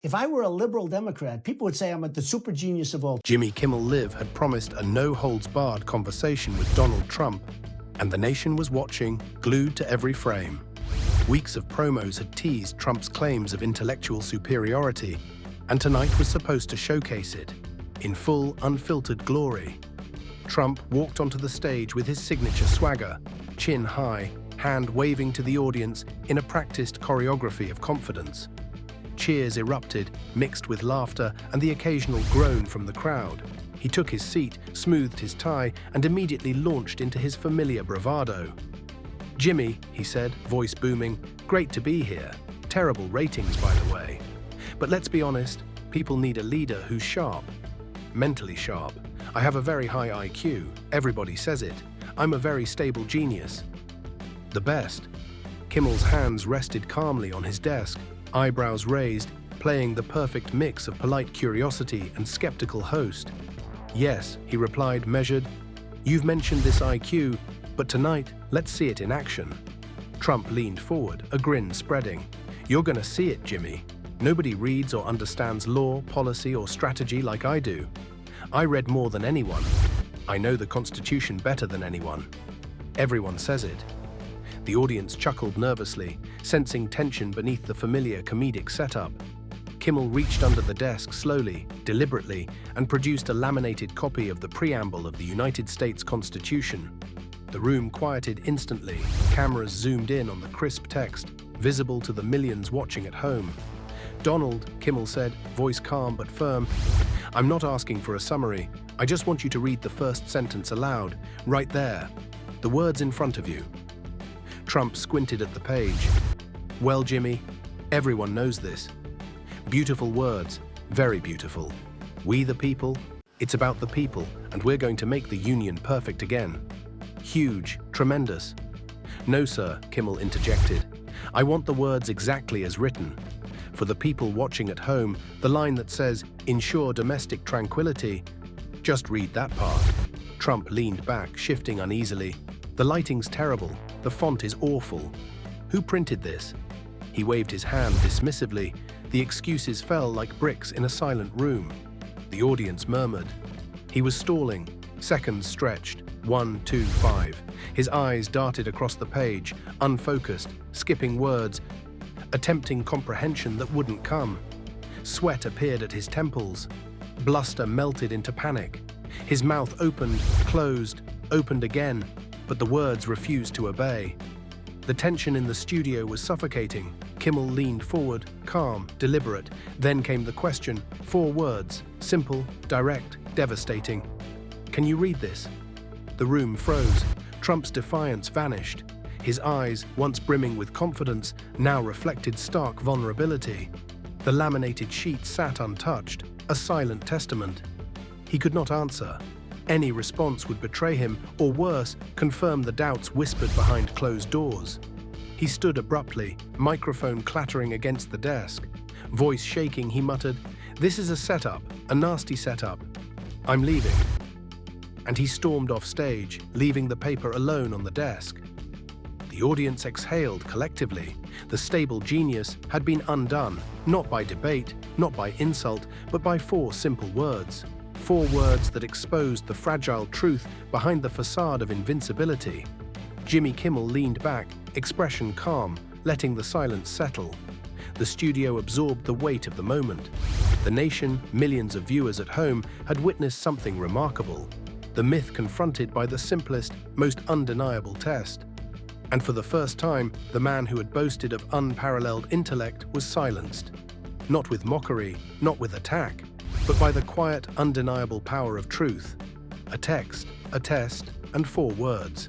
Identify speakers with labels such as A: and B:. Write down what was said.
A: If I were a liberal Democrat, people would say I'm the super genius of all.
B: Jimmy Kimmel Live had promised a no-holds-barred conversation with Donald Trump, and the nation was watching, glued to every frame. Weeks of promos had teased Trump's claims of intellectual superiority, and tonight was supposed to showcase it, in full, unfiltered glory. Trump walked onto the stage with his signature swagger, chin high, hand waving to the audience in a practiced choreography of confidence. Cheers erupted, mixed with laughter and the occasional groan from the crowd. He took his seat, smoothed his tie, and immediately launched into his familiar bravado. "Jimmy," he said, voice booming, "great to be here. Terrible ratings, by the way. But let's be honest, people need a leader who's sharp. Mentally sharp. I have a very high IQ. Everybody says it. I'm a very stable genius." The best. Kimmel's hands rested calmly on his desk, eyebrows raised, playing the perfect mix of polite curiosity and skeptical host. "Yes," he replied, measured. "You've mentioned this IQ, but tonight, let's see it in action." Trump leaned forward, a grin spreading. "You're gonna see it, Jimmy. Nobody reads or understands law, policy, or strategy like I do. I read more than anyone. I know the Constitution better than anyone. Everyone says it." The audience chuckled nervously, sensing tension beneath the familiar comedic setup. Kimmel reached under the desk slowly, deliberately, and produced a laminated copy of the preamble of the United States Constitution. The room quieted instantly, cameras zoomed in on the crisp text, visible to the millions watching at home. "Donald," Kimmel said, voice calm but firm, "I'm not asking for a summary. I just want you to read the first sentence aloud, right there. The words in front of you." Trump squinted at the page. "Well, Jimmy, everyone knows this. Beautiful words, very beautiful. We the people, it's about the people, and we're going to make the union perfect again. Huge, tremendous." "No, sir," Kimmel interjected. "I want the words exactly as written. For the people watching at home, the line that says, 'ensure domestic tranquility,' just read that part." Trump leaned back, shifting uneasily. "The lighting's terrible. The font is awful. Who printed this?" He waved his hand dismissively. The excuses fell like bricks in a silent room. The audience murmured. He was stalling. Seconds stretched. 1, 2, 5. His eyes darted across the page, unfocused, skipping words, attempting comprehension that wouldn't come. Sweat appeared at his temples. Bluster melted into panic. His mouth opened, closed, opened again, but the words refused to obey. The tension in the studio was suffocating. Kimmel leaned forward, calm, deliberate. Then came the question, 4 words, simple, direct, devastating. "Can you read this?" The room froze. Trump's defiance vanished. His eyes, once brimming with confidence, now reflected stark vulnerability. The laminated sheet sat untouched, a silent testament. He could not answer. Any response would betray him, or worse, confirm the doubts whispered behind closed doors. He stood abruptly, microphone clattering against the desk. Voice shaking, he muttered, "This is a setup, a nasty setup. I'm leaving." And he stormed off stage, leaving the paper alone on the desk. The audience exhaled collectively. The stable genius had been undone, not by debate, not by insult, but by 4 simple words. 4 words that exposed the fragile truth behind the facade of invincibility. Jimmy Kimmel leaned back, expression calm, letting the silence settle. The studio absorbed the weight of the moment. The nation, millions of viewers at home, had witnessed something remarkable. The myth confronted by the simplest, most undeniable test. And for the first time, the man who had boasted of unparalleled intellect was silenced. Not with mockery, not with attack, but by the quiet, undeniable power of truth. A text, a test, and 4 words.